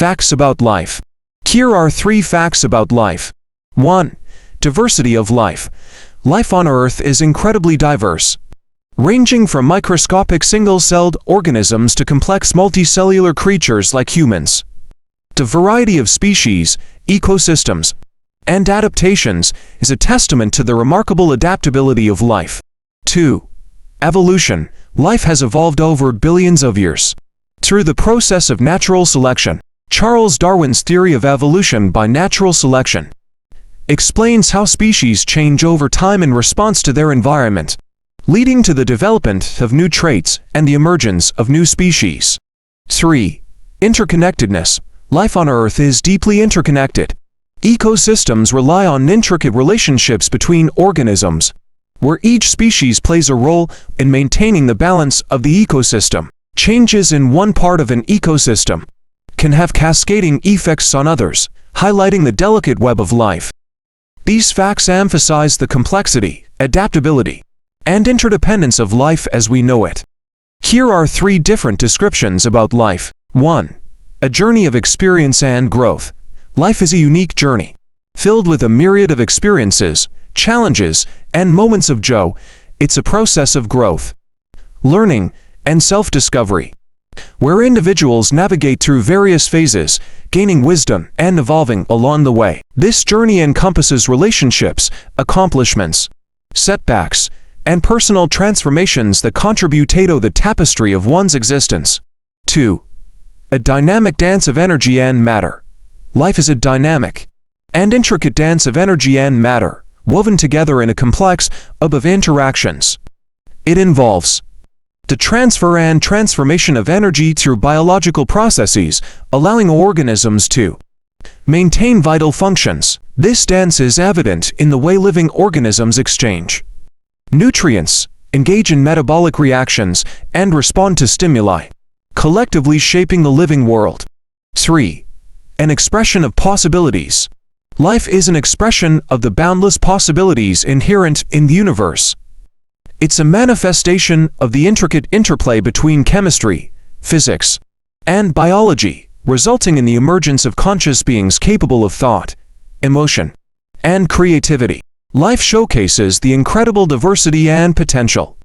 Facts about life. Here are 3 facts about life. 1. Diversity of life. Life on Earth is incredibly diverse, ranging from microscopic single-celled organisms to complex multicellular creatures like humans. The variety of species, ecosystems, and adaptations is a testament to the remarkable adaptability of life. 2. Evolution. Life has evolved over billions of years through the process of natural selection. Charles Darwin's theory of evolution by natural selection explains how species change over time in response to their environment, leading to the development of new traits and the emergence of new species. 3. Interconnectedness. Life on Earth is deeply interconnected. Ecosystems rely on intricate relationships between organisms, where each species plays a role in maintaining the balance of the ecosystem. Changes in one part of an ecosystem can have cascading effects on others, highlighting the delicate web of life. These facts emphasize the complexity, adaptability, and interdependence of life as we know it. Here are 3 different descriptions about life. 1. A journey of experience and growth. Life is a unique journey, filled with a myriad of experiences, challenges, and moments of joy. It's a process of growth, learning, and self-discovery, where individuals navigate through various phases, gaining wisdom and evolving along the way. This journey encompasses relationships, accomplishments, setbacks, and personal transformations that contribute to the tapestry of one's existence. 2. A dynamic dance of energy and matter. Life is a dynamic and intricate dance of energy and matter, woven together in a complex web of interactions. It involves the transfer and transformation of energy through biological processes, allowing organisms to maintain vital functions. This dance is evident in the way living organisms exchange nutrients, engage in metabolic reactions, and respond to stimuli, collectively shaping the living world. 3. An expression of possibilities. Life is an expression of the boundless possibilities inherent in the universe. It's a manifestation of the intricate interplay between chemistry, physics, and biology, resulting in the emergence of conscious beings capable of thought, emotion, and creativity. Life showcases the incredible diversity and potential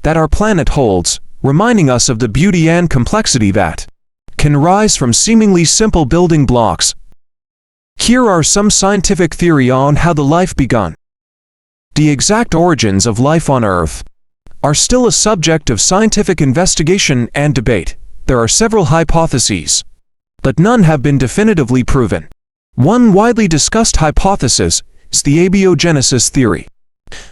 that our planet holds, reminding us of the beauty and complexity that can rise from seemingly simple building blocks. Here are some scientific theory on how the life begun. The exact origins of life on Earth are still a subject of scientific investigation and debate. There are several hypotheses, but none have been definitively proven. One widely discussed hypothesis is the abiogenesis theory,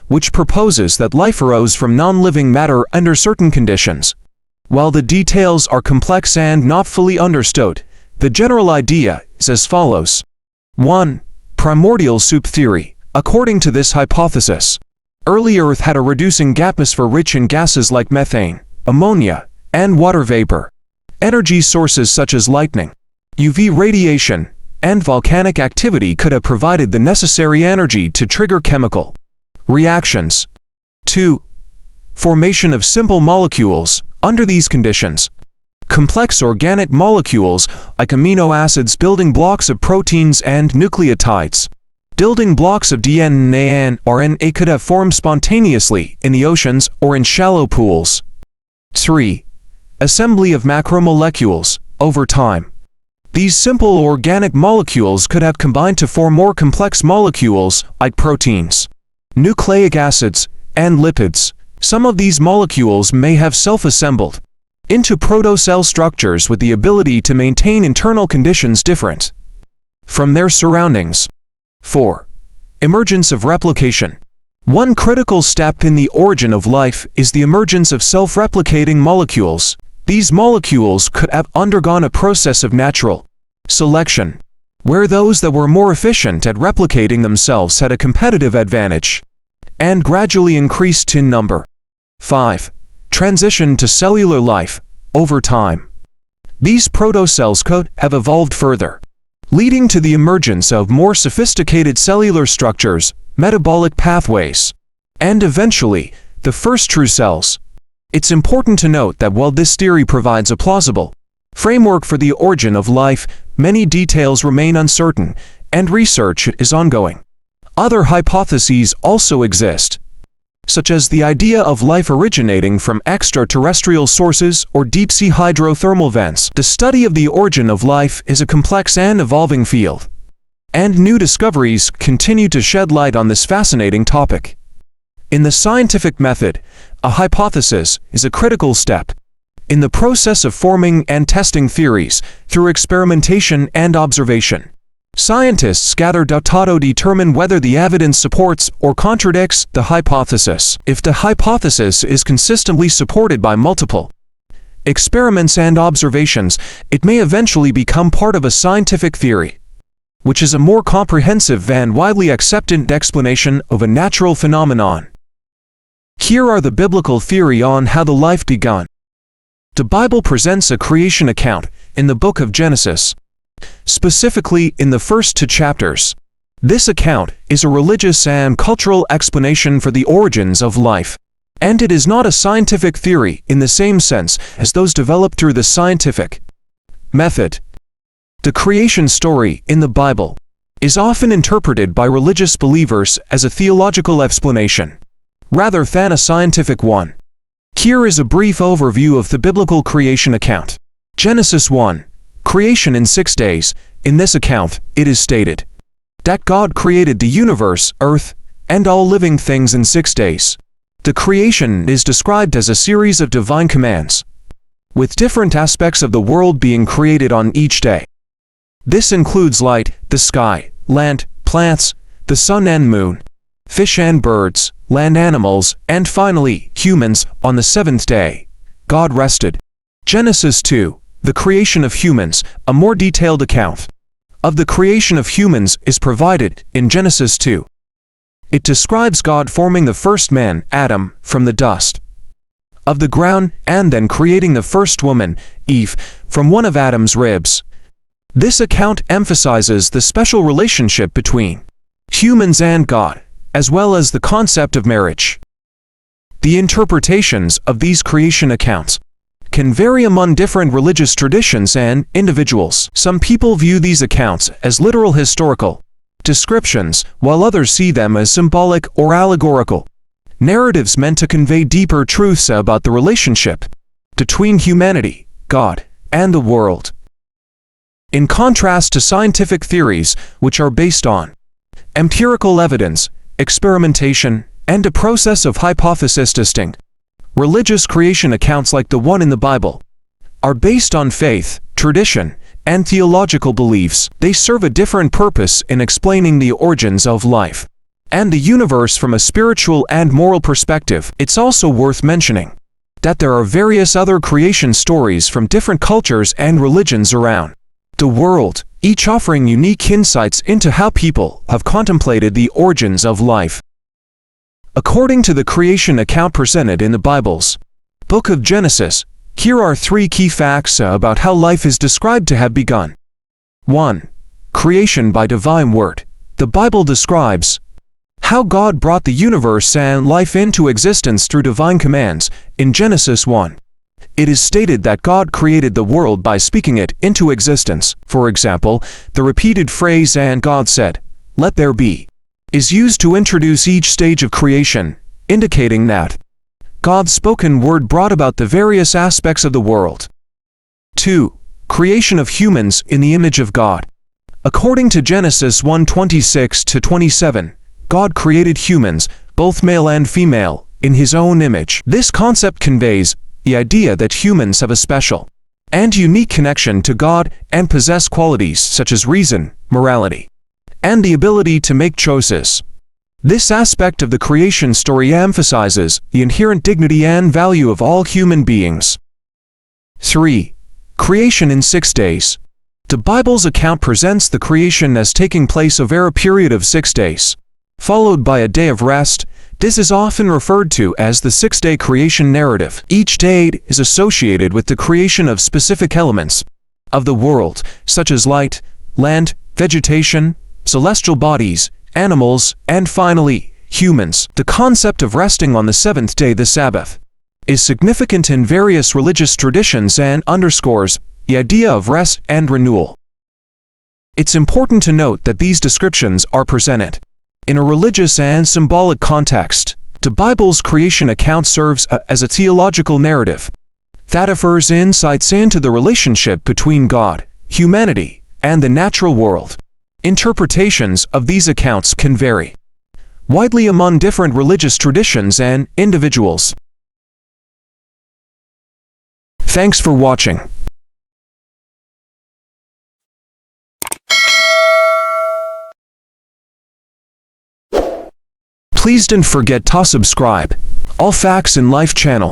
which proposes that life arose from non-living matter under certain conditions. While the details are complex and not fully understood, the general idea is as follows. 1. Primordial soup theory. According to this hypothesis, early Earth had a reducing atmosphere rich in gases like methane, ammonia, and water vapor. Energy sources such as lightning, UV radiation, and volcanic activity could have provided the necessary energy to trigger chemical reactions. 2. Formation of simple molecules. Under these conditions, complex organic molecules like amino acids, building blocks of proteins and nucleotides, building blocks of DNA and RNA could have formed spontaneously in the oceans or in shallow pools. 3. Assembly of macromolecules. Over time, these simple organic molecules could have combined to form more complex molecules like proteins, nucleic acids, and lipids. Some of these molecules may have self-assembled into protocell structures with the ability to maintain internal conditions different from their surroundings. 4. Emergence of replication. One critical step in the origin of life is the emergence of self-replicating molecules. These molecules could have undergone a process of natural selection, where those that were more efficient at replicating themselves had a competitive advantage and gradually increased in number. 5. Transition to cellular life. Over time, these protocells could have evolved further, leading to the emergence of more sophisticated cellular structures, metabolic pathways, and eventually, the first true cells. It's important to note that while this theory provides a plausible framework for the origin of life, Many details remain uncertain, and research is ongoing. Other hypotheses also exist, such as the idea of life originating from extraterrestrial sources or deep-sea hydrothermal vents. The study of the origin of life is a complex and evolving field, and new discoveries continue to shed light on this fascinating topic. In the scientific method, a hypothesis is a critical step in the process of forming and testing theories through experimentation and observation. Scientists gather data to determine whether the evidence supports or contradicts the hypothesis. If the hypothesis is consistently supported by multiple experiments and observations, it may eventually become part of a scientific theory, which is a more comprehensive and widely accepted explanation of a natural phenomenon. Here are the biblical theory on how the life began. The Bible presents a creation account in the book of Genesis, specifically in the first 2 chapters. This account is a religious and cultural explanation for the origins of life, and it is not a scientific theory in the same sense as those developed through the scientific method. The creation story in the Bible is often interpreted by religious believers as a theological explanation, rather than a scientific one. Here is a brief overview of the biblical creation account. Genesis 1. Creation in 6 days. In this account, it is stated that God created the universe, earth, and all living things in 6 days. The creation is described as a series of divine commands, with different aspects of the world being created on each day. This includes light, the sky, land, plants, the sun and moon, fish and birds, land animals, and finally, humans. On the 7th day, God rested. Genesis 2. The creation of humans. A more detailed account of the creation of humans is provided in Genesis 2. It describes God forming the first man, Adam, from the dust of the ground, and then creating the first woman, Eve, from one of Adam's ribs. This account emphasizes the special relationship between humans and God, as well as the concept of marriage. The interpretations of these creation accounts can vary among different religious traditions and individuals. Some people view these accounts as literal historical descriptions, while others see them as symbolic or allegorical narratives meant to convey deeper truths about the relationship between humanity, God, and the world. In contrast to scientific theories, which are based on empirical evidence, experimentation, and a process of hypothesis testing, religious creation accounts like the one in the Bible are based on faith, tradition, and theological beliefs. They serve a different purpose in explaining the origins of life and the universe from a spiritual and moral perspective. It's also worth mentioning that there are various other creation stories from different cultures and religions around the world, each offering unique insights into how people have contemplated the origins of life. According to the creation account presented in the Bible's book of Genesis, here are 3 key facts about how life is described to have begun. 1. Creation by divine word. The Bible describes how God brought the universe and life into existence through divine commands. In Genesis 1, it is stated that God created the world by speaking it into existence. For example, the repeated phrase "and God said, 'Let there be," is used to introduce each stage of creation, indicating that God's spoken word brought about the various aspects of the world. 2. Creation of humans in the image of God. According to Genesis 1:26-27, God created humans, both male and female, in His own image. This concept conveys the idea that humans have a special and unique connection to God and possess qualities such as reason, morality, and the ability to make choices. This aspect of the creation story emphasizes the inherent dignity and value of all human beings. 3. Creation in 6 days. The Bible's account presents the creation as taking place over a period of 6 days, followed by a day of rest. This is often referred to as the 6-day creation narrative. Each day is associated with the creation of specific elements of the world, such as light, land, vegetation, celestial bodies, animals, and finally, humans. The concept of resting on the 7th day, the Sabbath, is significant in various religious traditions and underscores the idea of rest and renewal. It's important to note that these descriptions are presented in a religious and symbolic context. The Bible's creation account serves as a theological narrative that offers insights into the relationship between God, humanity, and the natural world. Interpretations of these accounts can vary widely among different religious traditions and individuals. Thanks for watching. Please don't forget to subscribe. All Facts in Life channel.